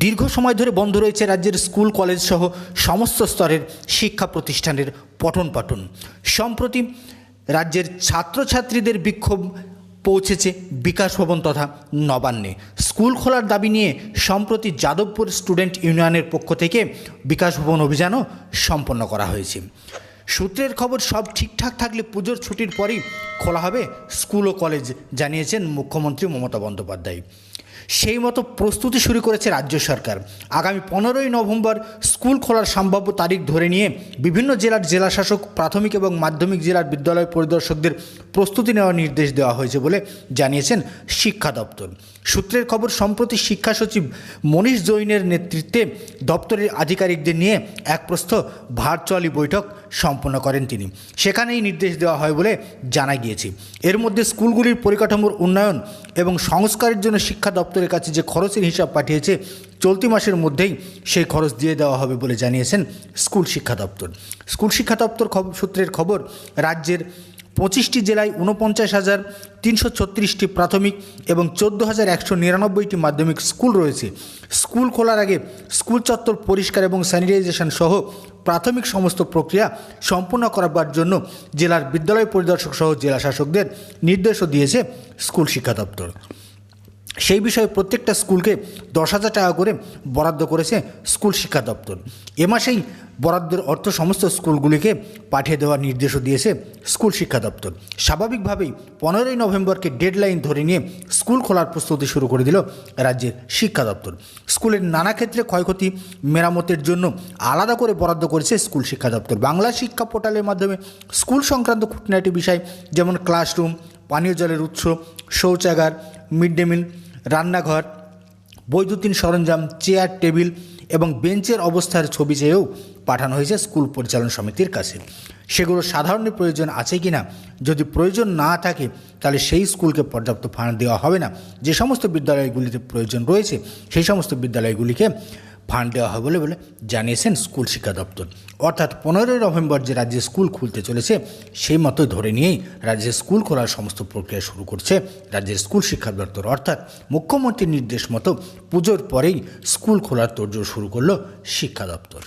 দীর্ঘ সময় ধরে বন্ধ রয়েছে রাজ্যের স্কুল কলেজ সহ সমস্ত স্তরের শিক্ষা প্রতিষ্ঠানের পঠন পাঠন। সম্প্রতি রাজ্যের ছাত্রছাত্রীদের বিক্ষোভ পৌঁছেছে বিকাশ ভবন তথা নবান্নে। স্কুল খোলার দাবি নিয়ে সম্প্রতি যাদবপুর স্টুডেন্ট ইউনিয়নের পক্ষ থেকে বিকাশ ভবন অভিযানও সম্পন্ন করা হয়েছে। সূত্রের খবর, সব ঠিকঠাক থাকলে পুজোর ছুটির পরেই খোলা হবে স্কুল ও কলেজ, জানিয়েছেন মুখ্যমন্ত্রী মমতা বন্দ্যোপাধ্যায়। সেই মতো প্রস্তুতি শুরু করেছে রাজ্য সরকার। আগামী 15ই নভেম্বর স্কুল খোলার সম্ভাব্য তারিখ ধরে নিয়ে বিভিন্ন জেলার জেলাশাসক, প্রাথমিক এবং মাধ্যমিক জেলার বিদ্যালয় পরিদর্শকদের প্রস্তুতি নেওয়ার নির্দেশ দেওয়া হয়েছে বলে জানিয়েছেন শিক্ষা দপ্তর। সূত্রের খবর, সম্প্রতি শিক্ষা সচিব মনীষ জৈনের নেতৃত্বে দপ্তরের আধিকারিকদের নিয়ে এক প্রস্থ ভার্চুয়ালি বৈঠক সম্পন্ন করেন তিনি। সেখানেই নির্দেশ দেওয়া হয় বলে জানা গিয়েছে। এর মধ্যে স্কুলগুলির পরিকাঠামোর উন্নয়ন এবং সংস্কারের জন্য শিক্ষা দপ্তরের কাছে যে খরচের হিসাব পাঠিয়েছে, চলতি মাসের মধ্যেই সেই খরচ দিয়ে দেওয়া হবে বলে জানিয়েছেন স্কুল শিক্ষা দপ্তর। স্কুল শিক্ষা দপ্তর সূত্রের খবর, রাজ্যের 25টি জেলায় 49,336টি প্রাথমিক এবং 14,199টি মাধ্যমিক স্কুল রয়েছে। স্কুল খোলার আগে স্কুল চত্বর পরিষ্কার এবং স্যানিটাইজেশন সহ প্রাথমিক সমস্ত প্রক্রিয়া সম্পূর্ণ করার জন্য জেলার বিদ্যালয় পরিদর্শক সহ জেলা শাসকদের নির্দেশও দিয়েছে স্কুল শিক্ষা দপ্তর। সেই বিষয়ে প্রত্যেকটা স্কুলকে 10,000 টাকা করে বরাদ্দ করেছে স্কুল শিক্ষা দপ্তর। এ মাসেই বরাদ্দের অর্থ সমস্ত স্কুলগুলিকে পাঠিয়ে দেওয়ার নির্দেশও দিয়েছে স্কুল শিক্ষা দপ্তর। স্বাভাবিকভাবেই 15ই নভেম্বরকে ডেডলাইন ধরে নিয়ে স্কুল খোলার প্রস্তুতি শুরু করে দিল রাজ্যের শিক্ষা দপ্তর। স্কুলের নানা ক্ষেত্রে ক্ষয়ক্ষতি মেরামতের জন্য আলাদা করে বরাদ্দ করেছে স্কুল শিক্ষা দপ্তর। বাংলা শিক্ষা পোর্টালের মাধ্যমে স্কুল সংক্রান্ত খুঁটিনাটি বিষয় যেমন ক্লাসরুম, পানীয় জলের উৎস, শৌচাগার, মিড ডে মিল, রান্নাঘর, বৈদ্যুতিন সরঞ্জাম, চেয়ার, টেবিল এবং বেঞ্চের অবস্থার ছবি চেয়েও পাঠানো হয়েছে স্কুল পরিচালন সমিতির কাছে। সেগুলো সাধারণ প্রয়োজন আছে কি না, যদি প্রয়োজন না থাকে তাহলে সেই স্কুলকে পর্যাপ্ত ফান্ড দেওয়া হবে না। যে সমস্ত বিদ্যালয়গুলিতে প্রয়োজন রয়েছে সেই সমস্ত বিদ্যালয়গুলিকে ফান্ড দেওয়া হবে বলে জানিয়েছেন স্কুল শিক্ষা দপ্তর। অর্থাৎ 15ই নভেম্বর যে রাজ্যে স্কুল খুলতে চলেছে, সেই মতো ধরে নিয়েই রাজ্যে স্কুল খোলার সমস্ত প্রক্রিয়া শুরু করছে রাজ্যের স্কুল শিক্ষা দপ্তর। অর্থাৎ মুখ্যমন্ত্রীর নির্দেশ মতো পুজোর পরেই স্কুল খোলার তোড়জোড় শুরু করলো শিক্ষা দপ্তর।